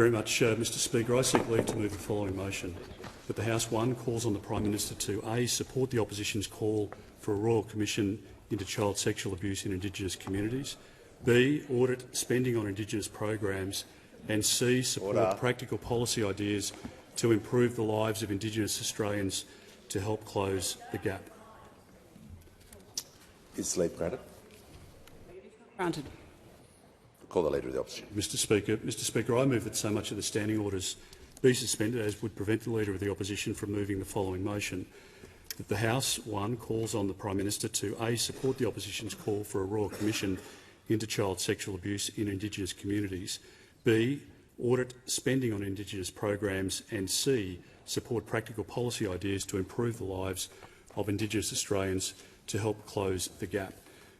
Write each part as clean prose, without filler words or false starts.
very much, Mr Speaker. I seek leave to move the following motion, that the House 1 calls on the Prime Minister to A. Support the opposition's call for a Royal Commission into child sexual abuse in Indigenous communities, B. Audit spending on Indigenous programs, and C. Support practical policy ideas to improve the lives of Indigenous Australians to help close the gap. Is leave granted? Granted. Call the Leader of the Opposition. Mr Speaker, I move that so much of the standing orders be suspended as would prevent the Leader of the Opposition from moving the following motion, that the House 1 calls on the Prime Minister to A. Support the opposition's call for a Royal Commission into child sexual abuse in Indigenous communities, B. Audit spending on Indigenous programs, and C. Support practical policy ideas to improve the lives of Indigenous Australians to help close the gap.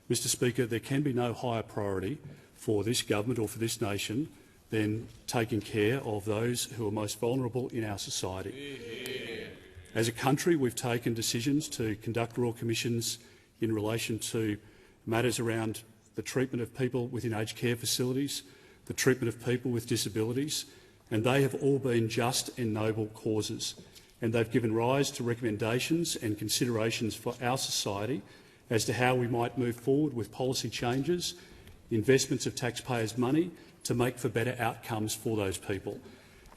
Mr Speaker, there can be no higher priority for this government or for this nation than taking care of those who are most vulnerable in our society. As a country, we've taken decisions to conduct Royal Commissions in relation to matters around the treatment of people within aged care facilities, the treatment of people with disabilities, and they have all been just and noble causes. And they've given rise to recommendations and considerations for our society as to how we might move forward with policy changes, investments of taxpayers' money to make for better outcomes for those people.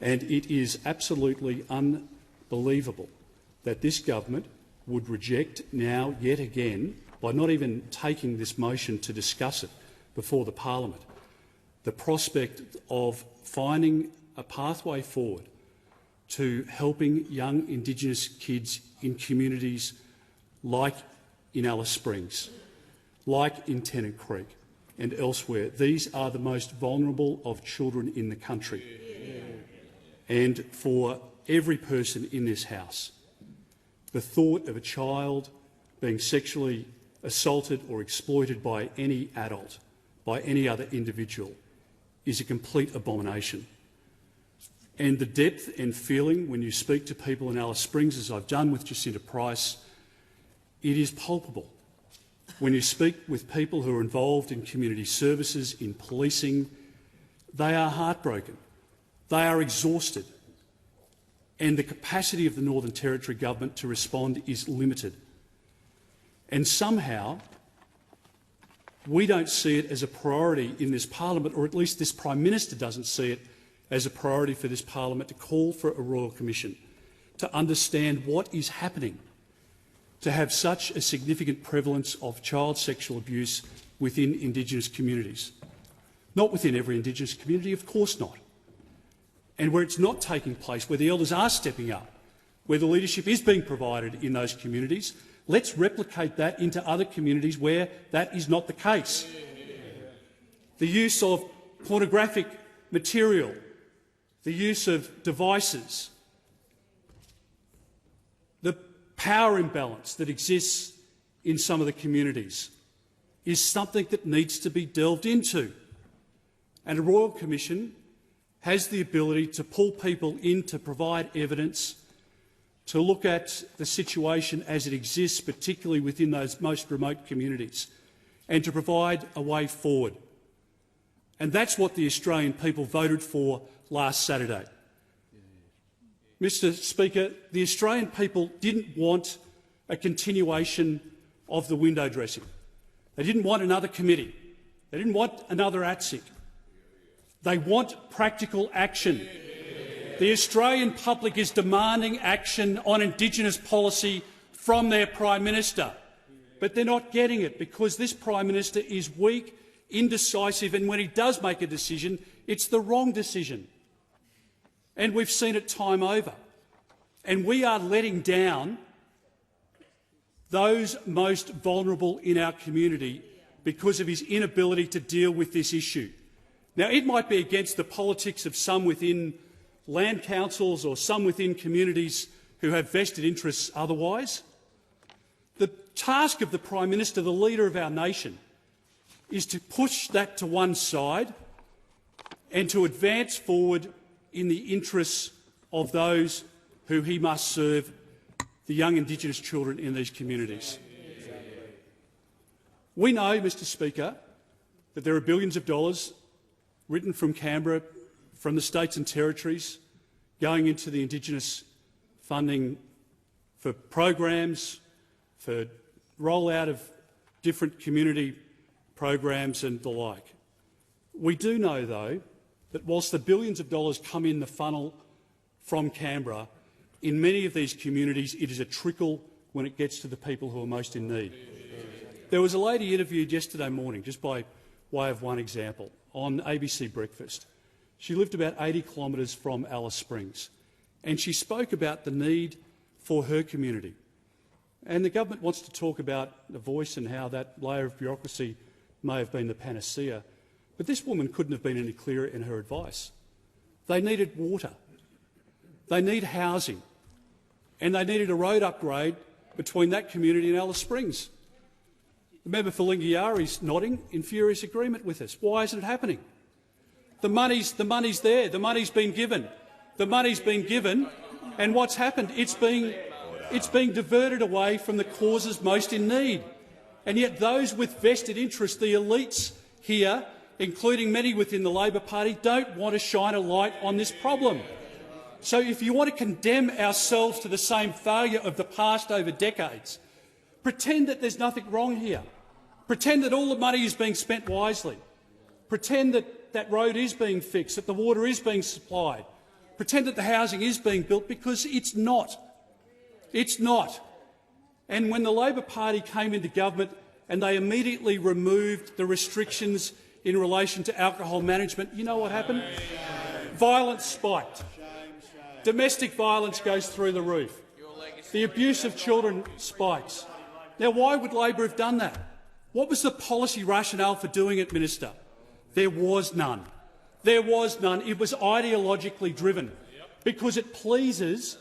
And it is absolutely unbelievable that this government would reject now yet again, by not even taking this motion to discuss it before the parliament, the prospect of finding a pathway forward to helping young Indigenous kids in communities like in Alice Springs, like in Tennant Creek and elsewhere. These are the most vulnerable of children in the country. And for every person in this House, the thought of a child being sexually assaulted or exploited by any adult, by any other individual, is a complete abomination. And the depth and feeling when you speak to people in Alice Springs, as I've done with Jacinta Price, it is palpable. When you speak with people who are involved in community services, in policing, they are heartbroken. They are exhausted. And the capacity of the Northern Territory government to respond is limited. And somehow we don't see it as a priority in this parliament, or at least this Prime Minister doesn't see it as a priority for this parliament to call for a Royal Commission, to understand what is happening, to have such a significant prevalence of child sexual abuse within Indigenous communities. Not within every Indigenous community, of course not. And where it's not taking place, where the elders are stepping up, where the leadership is being provided in those communities, let's replicate that into other communities where that is not the case. The use of pornographic material, the use of devices, the power imbalance that exists in some of the communities is something that needs to be delved into. And a Royal Commission has the ability to pull people in to provide evidence, to look at the situation as it exists, particularly within those most remote communities, and to provide a way forward. And that's what the Australian people voted for last Saturday. Mr Speaker, the Australian people didn't want a continuation of the window dressing. They didn't want another committee. They didn't want another ATSIC. They want practical action. The Australian public is demanding action on Indigenous policy from their Prime Minister, but they're not getting it because this Prime Minister is weak, indecisive, and when he does make a decision, it's the wrong decision. And we've seen it time over. And we are letting down those most vulnerable in our community because of his inability to deal with this issue. Now, it might be against the politics of some within land councils or some within communities who have vested interests otherwise. The task of the Prime Minister, the leader of our nation, is to push that to one side and to advance forward in the interests of those who he must serve, the young Indigenous children in these communities. We know, Mr Speaker, that there are billions of dollars written from Canberra from the states and territories going into the Indigenous funding for programs, for rollout of different community programs and the like. We do know, though, that whilst the billions of dollars come in the funnel from Canberra, in many of these communities it is a trickle when it gets to the people who are most in need. There was a lady interviewed yesterday morning, just by way of one example, on ABC Breakfast. She lived about 80 kilometres from Alice Springs, and she spoke about the need for her community. And the government wants to talk about the voice and how that layer of bureaucracy may have been the panacea, but this woman couldn't have been any clearer in her advice. They needed water, they need housing, and they needed a road upgrade between that community and Alice Springs. The member for Lingiari's nodding in furious agreement with us. Why isn't it happening? The money's there. The money's been given. The money's been given, and what's happened? It's being diverted away from the causes most in need. And yet those with vested interest, the elites here, including many within the Labor Party, don't want to shine a light on this problem. So if you want to condemn ourselves to the same failure of the past over decades, pretend that there's nothing wrong here. Pretend that all the money is being spent wisely. Pretend that that road is being fixed, that the water is being supplied. Pretend that the housing is being built, because it's not. It's not. And when the Labor Party came into government and they immediately removed the restrictions in relation to alcohol management, you know what happened? Violence spiked. Domestic violence goes through the roof. The abuse of children spikes. Now, why would Labor have done that? What was the policy rationale for doing it, Minister? There was none. There was none. It was ideologically driven, because it pleases,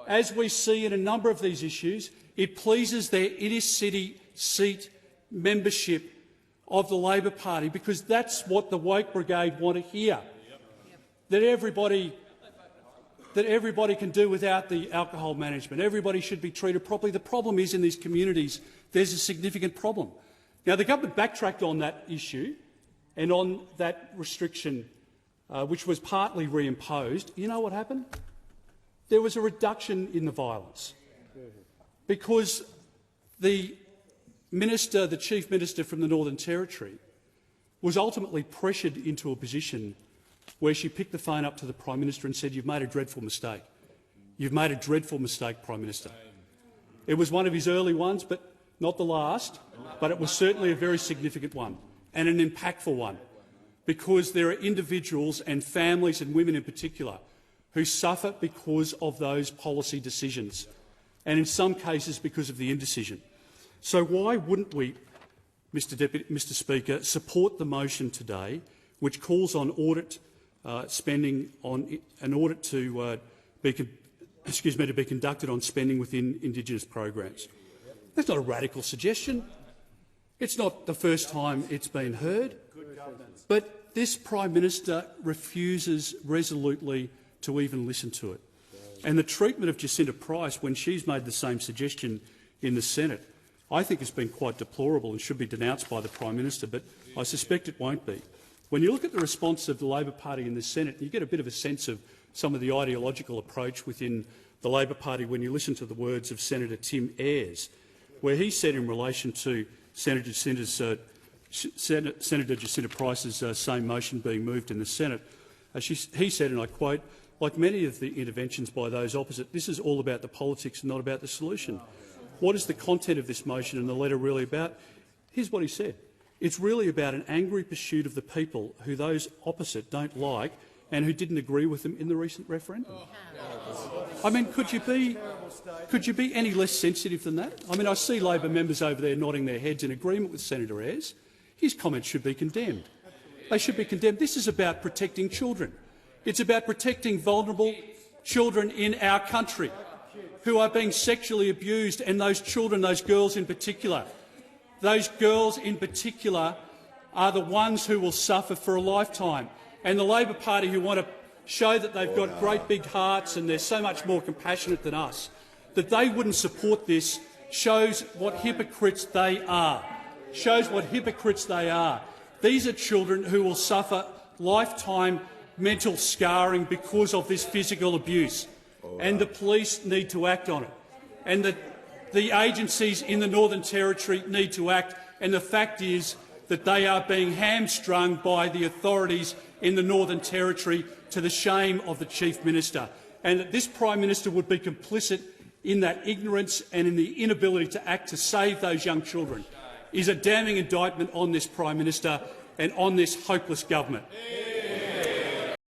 as we see in a number of these issues, it pleases their inner-city seat membership of the Labor Party, because that's what the woke brigade want to hear, that everybody can do without the alcohol management. Everybody should be treated properly. The problem is, in these communities, there's a significant problem. Now, the government backtracked on that issue and on that restriction, which was partly reimposed. You know what happened? There was a reduction in the violence, because the minister, the Chief Minister from the Northern Territory, was ultimately pressured into a position where she picked the phone up to the Prime Minister and said, "You've made a dreadful mistake. You've made a dreadful mistake, Prime Minister." It was one of his early ones, but not the last, but it was certainly a very significant one and an impactful one, because there are individuals and families and women in particular who suffer because of those policy decisions, and in some cases because of the indecision. So why wouldn't we, Mr Speaker, support the motion today which calls on audit spending on an audit to be conducted on spending within Indigenous programs? That's not a radical suggestion. It's not the first time it's been heard. But this Prime Minister refuses resolutely to even listen to it. And the treatment of Jacinta Price, when she's made the same suggestion in the Senate, I think has been quite deplorable and should be denounced by the Prime Minister, but I suspect it won't be. When you look at the response of the Labor Party in the Senate, you get a bit of a sense of some of the ideological approach within the Labor Party when you listen to the words of Senator Tim Ayres, where he said in relation to Senator Jacinta Price's same motion being moved in the Senate, he said, and I quote, "Like many of the interventions by those opposite, this is all about the politics and not about the solution. What is the content of this motion and the letter really about?" Here's what he said. "It's really about an angry pursuit of the people who those opposite don't like and who didn't agree with them in the recent referendum." I mean, could you be any less sensitive than that? I mean, I see Labor members over there nodding their heads in agreement with Senator Ayres. His comments should be condemned. They should be condemned. This is about protecting children. It's about protecting vulnerable children in our country who are being sexually abused, and those children, those girls in particular, are the ones who will suffer for a lifetime. And the Labor Party, who want to show that they've got great big hearts and they're so much more compassionate than us, that they wouldn't support this, shows what hypocrites they are. Shows what hypocrites they are. These are children who will suffer lifetime mental scarring because of this physical abuse, and the police need to act on it, and the agencies in the Northern Territory need to act, and the fact is that they are being hamstrung by the authorities in the Northern Territory to the shame of the Chief Minister, and that this Prime Minister would be complicit in that ignorance and in the inability to act to save those young children is a damning indictment on this Prime Minister and on this hopeless government.